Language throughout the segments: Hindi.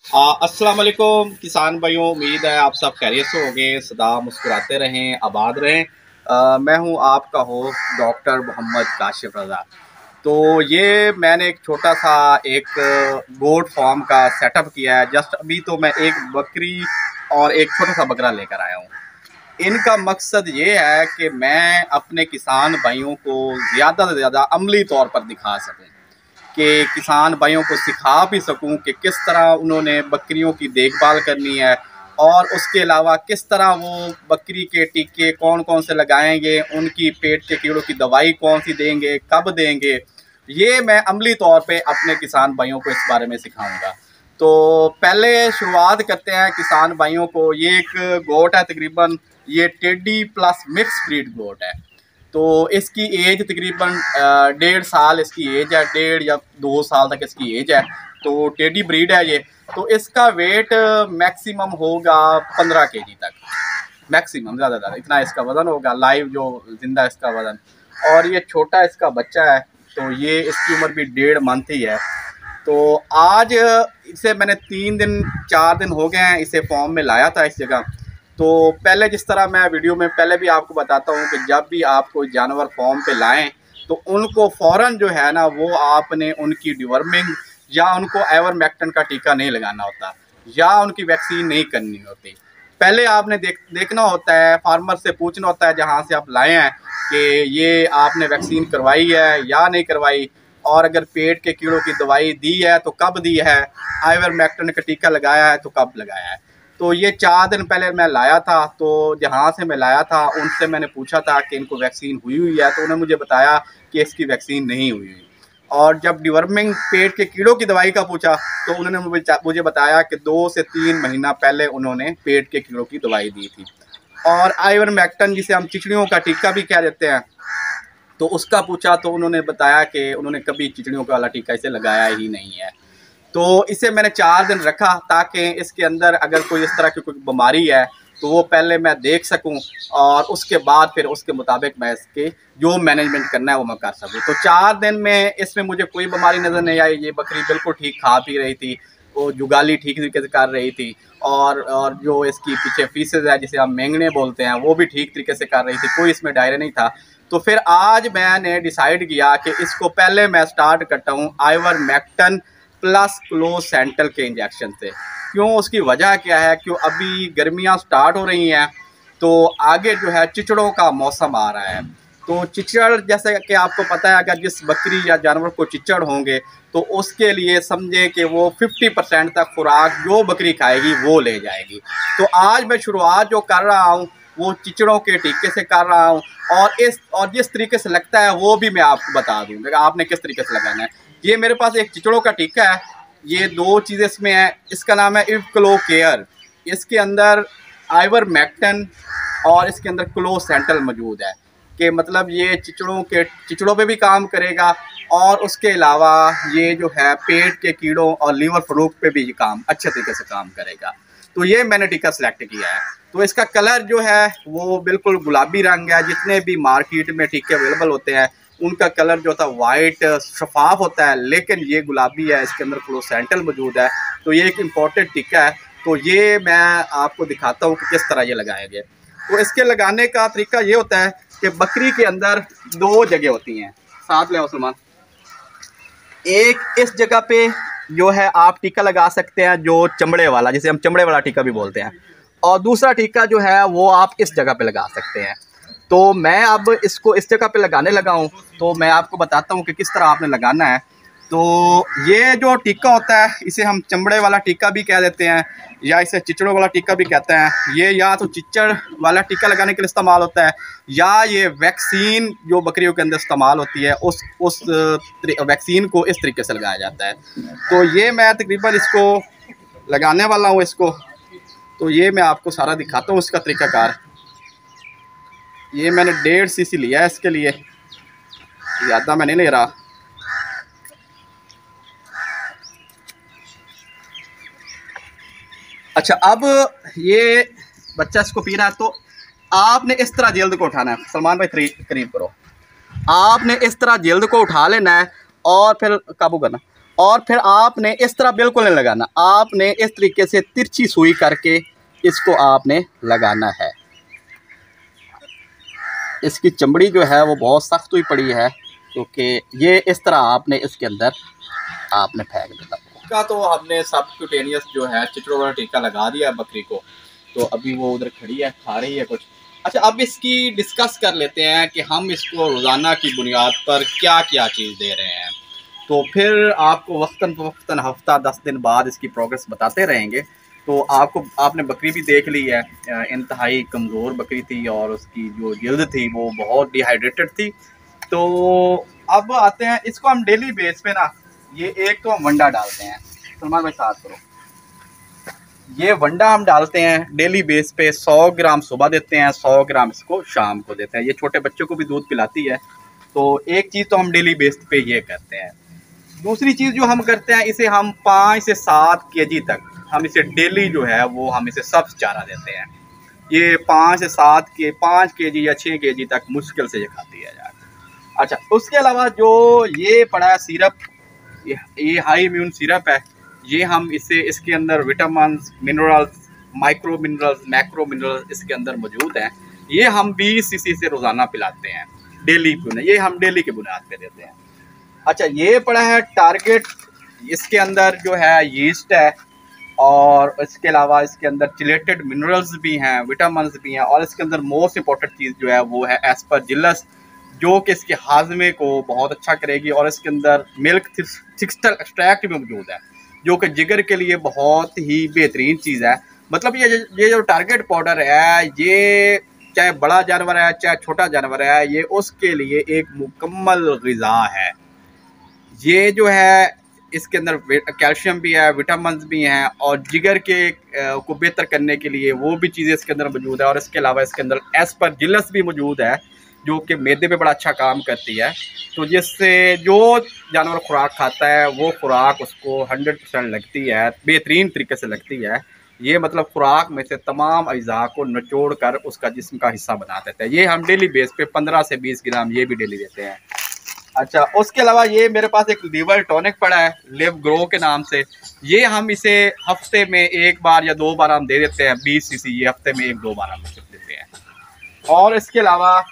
अस्सलाम वालेकुम किसान भाइयों, उम्मीद है आप सब खैरियत से होंगे, सदा मुस्कुराते रहें, आबाद रहें। मैं हूं आपका होस्ट डॉक्टर मोहम्मद काशिफ रज़ा। तो ये मैंने एक छोटा सा एक गोट फार्म का सेटअप किया है। जस्ट अभी तो मैं एक बकरी और एक छोटा सा बकरा लेकर आया हूँ। इनका मकसद ये है कि मैं अपने किसान भाइयों को ज़्यादा से ज़्यादा अमली तौर पर दिखा सकूँ, कि किसान भाइयों को सिखा भी सकूं कि किस तरह उन्होंने बकरियों की देखभाल करनी है, और उसके अलावा किस तरह वो बकरी के टीके कौन कौन से लगाएंगे, उनकी पेट के कीड़ों की दवाई कौन सी देंगे, कब देंगे। ये मैं अमली तौर पे अपने किसान भाइयों को इस बारे में सिखाऊंगा। तो पहले शुरुआत करते हैं किसान भाइयों को। ये एक गोट है, तकरीबन ये टेडी प्लस मिक्स ब्रीड गोट है। तो इसकी एज तकरीबन 1.5 साल इसकी एज है, 1.5 या 2 साल तक इसकी एज है। तो टेडी ब्रीड है ये। तो इसका वेट मैक्सिमम होगा 15 kg तक, मैक्सिमम, ज़्यादा इतना इसका वज़न होगा, लाइव जो जिंदा इसका वज़न। और ये छोटा इसका बच्चा है, तो ये इसकी उम्र भी 1.5 मंथ ही है। तो आज इसे मैंने 3 दिन 4 दिन हो गए हैं इसे फॉर्म में लाया था इस जगह। तो पहले जिस तरह मैं वीडियो में पहले भी आपको बताता हूँ कि जब भी आप कोई जानवर फॉर्म पे लाएं तो उनको फ़ौरन जो है ना, वो आपने उनकी डिवर्मिंग या उनको आइवरमेक्टिन का टीका नहीं लगाना होता, या उनकी वैक्सीन नहीं करनी होती। पहले आपने देखना होता है, फार्मर से पूछना होता है जहाँ से आप लाए हैं कि ये आपने वैक्सीन करवाई है या नहीं करवाई, और अगर पेट के कीड़ों की दवाई दी है तो कब दी है, आइवरमेक्टिन का टीका लगाया है तो कब लगाया है। तो ये 4 दिन पहले मैं लाया था। तो जहाँ से मैं लाया था उनसे मैंने पूछा था कि इनको वैक्सीन हुई हुई है, तो उन्होंने मुझे बताया कि इसकी वैक्सीन नहीं हुई हुई। और जब डिवर्मिंग पेट के कीड़ों की दवाई का पूछा तो उन्होंने मुझे बताया कि 2 से 3 महीना पहले उन्होंने पेट के कीड़ों की दवाई दी थी। और आइवरमेक्टिन, जिसे हम चिचड़ियों का टीका भी कह देते हैं, तो उसका पूछा तो उन्होंने बताया कि उन्होंने कभी चिचड़ियों का वाला टीका इसे लगाया ही नहीं है। तो इसे मैंने 4 दिन रखा ताकि इसके अंदर अगर कोई इस तरह की कोई बीमारी है तो वो पहले मैं देख सकूं, और उसके बाद फिर उसके मुताबिक मैं इसके जो मैनेजमेंट करना है वो मैं कर सकूं। तो 4 दिन में इसमें मुझे कोई बीमारी नज़र नहीं आई। ये बकरी बिल्कुल ठीक खा पी रही थी, वो जुगाली ठीक तरीके से कर रही थी, और जो इसकी पीछे फीसेज है जिसे हम मेंगने बोलते हैं वो भी ठीक तरीके से कर रही थी, कोई इसमें डायरिया नहीं था। तो फिर आज मैंने डिसाइड किया कि इसको पहले मैं स्टार्ट करता हूँ आइवरमेक्टिन प्लस क्लोसेंट्रल के इंजेक्शन से। क्यों, उसकी वजह क्या है, क्यों अभी गर्मियाँ स्टार्ट हो रही हैं, तो आगे जो है चिचड़ों का मौसम आ रहा है। तो चिचड़, जैसे कि आपको पता है, अगर जिस बकरी या जानवर को चिचड़ होंगे तो उसके लिए समझे कि वो 50% तक खुराक जो बकरी खाएगी वो ले जाएगी। तो आज मैं शुरुआत जो कर रहा हूँ वो चिचड़ों के टीके से कर रहा हूँ, और जिस तरीके से लगता है वो भी मैं आपको बता दूँगा आपने किस तरीके से लगाना है। ये मेरे पास एक चिचड़ों का टीका है, ये 2 चीज़ें इसमें है। इसका नाम है इवक्लो केयर। इसके अंदर आइवरमेक्टिन और इसके अंदर क्लोसेंट्रल मौजूद है, कि मतलब ये चिचड़ों पे भी काम करेगा, और उसके अलावा ये जो है पेट के कीड़ों और लीवर फ्लूक पे भी ये काम अच्छे तरीके से काम करेगा। तो ये मैंने टीका सेलेक्ट किया है। तो इसका कलर जो है वो बिल्कुल गुलाबी रंग है। जितने भी मार्केट में टीके अवेलेबल होते हैं उनका कलर जो था वाइट शफाफ होता है, लेकिन ये गुलाबी है, इसके अंदर क्लोसेंट्रल मौजूद है। तो ये एक इम्पोर्टेंट टीका है। तो ये मैं आपको दिखाता हूँ कि किस तरह ये लगाएंगे। तो इसके लगाने का तरीका ये होता है कि बकरी के अंदर 2 जगह होती हैं, साथ ले मुसलमान। एक इस जगह पे जो है आप टीका लगा सकते हैं, जो चमड़े वाला, जिसे हम चमड़े वाला टीका भी बोलते हैं, और दूसरा टीका जो है वो आप इस जगह पे लगा सकते हैं। तो मैं अब इसको इस जगह पे लगाने लगा हूँ, तो मैं आपको बताता हूँ कि किस तरह आपने लगाना है। तो ये जो टीका होता है इसे हम चमड़े वाला टीका भी कह देते हैं, या इसे चिचड़ों वाला टीका भी कहते हैं। ये या तो चिचड़ वाला टीका लगाने के लिए इस्तेमाल होता है, या ये वैक्सीन जो बकरियों के अंदर इस्तेमाल होती है उस वैक्सीन को इस तरीके से लगाया जाता है। तो ये मैं तकरीबन इसको लगाने वाला हूँ इसको। तो ये मैं आपको सारा दिखाता हूँ इसका तरीक़ाकार। ये मैंने 1.5 cc लिया है इसके लिए, ज़्यादा मैं नहीं ले रहा। अच्छा, अब ये बच्चा इसको पी रहा है, तो आपने इस तरह जल्द को उठाना है। सलमान भाई करीब करो। आपने इस तरह जल्द को उठा लेना है और फिर काबू करना, और फिर आपने इस तरह बिल्कुल नहीं लगाना, आपने इस तरीके से तिरछी सुई करके इसको आपने लगाना है। इसकी चमड़ी जो है वो बहुत सख्त हुई पड़ी है, क्योंकि ये इस तरह आपने इसके अंदर आपने फेंक देता का। तो हमने सबक्यूटेनियस जो है चिचड़ों वाला टीका लगा दिया है बकरी को, तो अभी वो उधर खड़ी है, खा रही है कुछ। अच्छा, अब इसकी डिस्कस कर लेते हैं कि हम इसको रोज़ाना की बुनियाद पर क्या क्या चीज़ दे रहे हैं। तो फिर आपको वक्तन हफ्ता 10 दिन बाद इसकी प्रोग्रेस बताते रहेंगे। तो आपने बकरी भी देख ली है, इंतहाई कमज़ोर बकरी थी और उसकी जो जिल्द थी वो बहुत डिहाइड्रेटेड थी। तो अब आते हैं इसको हम डेली बेस पे ना, ये एक तो हम वंडा डालते हैं, सलमान भाई साथ करो, ये वंडा हम डालते हैं डेली बेस पे। 100 ग्राम सुबह देते हैं, 100 ग्राम इसको शाम को देते हैं। ये छोटे बच्चों को भी दूध पिलाती है। तो एक चीज़ तो हम डेली बेस पे ये करते हैं। दूसरी चीज़ जो हम करते हैं, इसे हम 5 से 7 केजी तक हम इसे डेली जो है वो हम इसे सब्ज चारा देते हैं। ये 5 से 7 के 5 केजी या 6 केजी तक मुश्किल से ये खाती है यार। अच्छा, उसके अलावा जो ये पड़ा है सिरप, ये हाई इम्यून सिरप है। ये हम इसे इसके अंदर vitamin, minerals, micro minerals, macro minerals इसके अंदर मौजूद हैं। ये हम 20 सीसी से रोज़ाना पिलाते हैं डेली, ये हम डेली के बुनियाद पे देते हैं। अच्छा, ये पड़ा है टारगेट, इसके अंदर जो है यीस्ट है और इसके अलावा इसके अंदर चिलेटेड मिनरल्स भी हैं, विटामिन भी हैं, और इसके अंदर मोस्ट इंपॉर्टेंट चीज़ जो है वो है एस्परजिलस, जो कि इसके हाजमे को बहुत अच्छा करेगी। और इसके अंदर मिल्क थिक्स्टर एक्सट्रैक्ट भी मौजूद है, जो कि जिगर के लिए बहुत ही बेहतरीन चीज़ है। मतलब ये जो टारगेट पाउडर है, ये चाहे बड़ा जानवर है चाहे छोटा जानवर है, ये उसके लिए एक मुकम्मल ग़िज़ा है। ये जो है इसके अंदर कैल्शियम भी है, विटामिन भी हैं, और जिगर के को बेहतर करने के लिए वो भी चीज़ें इसके अंदर मौजूद है। और इसके अलावा इसके अंदर एस्परजिलस भी मौजूद है, जो कि मैदे पे बड़ा अच्छा काम करती है। तो जिससे जो जानवर खुराक खाता है वो खुराक उसको 100% लगती है, बेहतरीन तरीके से लगती है। ये मतलब खुराक में से तमाम अज्जा को निचोड़ कर उसका जिस्म का हिस्सा बना देता है। ये हम डेली बेस पे 15 से 20 ग्राम ये भी डेली देते हैं। अच्छा, उसके अलावा ये मेरे पास एक लीवर टॉनिक पड़ा है लिव ग्रो के नाम से। ये हम इसे हफ्ते में 1 बार या 2 बार हम दे देते हैं, 20 सीसी ये हफ्ते में 1-2 बार हम देते हैं। और इसके अलावा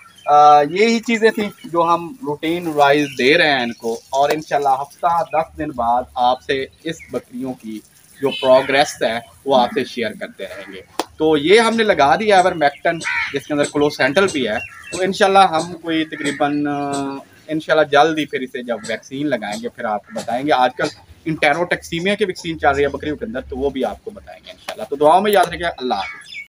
यही चीज़ें थी जो हम रूटीन वाइज दे रहे हैं इनको। और इंशाल्लाह हफ्ता 10 दिन बाद आपसे इस बकरियों की जो प्रोग्रेस है वो आपसे शेयर करते रहेंगे। तो ये हमने लगा दिया एवरमेक्टिन, जिसके अंदर क्लोसेंट्रल भी है। तो इंशाल्लाह हम कोई तकरीबन इंशाल्लाह जल्द ही फिर इसे जब वैक्सीन लगाएंगे फिर आपको बताएंगे। आजकल इंटेरोटॉक्सीमिया की वैक्सीन चल रही है बकरियों के अंदर, तो वो भी आपको बताएंगे इंशाल्लाह। तो दुआओं में याद रखिए। अल्लाह हाफ़िज़।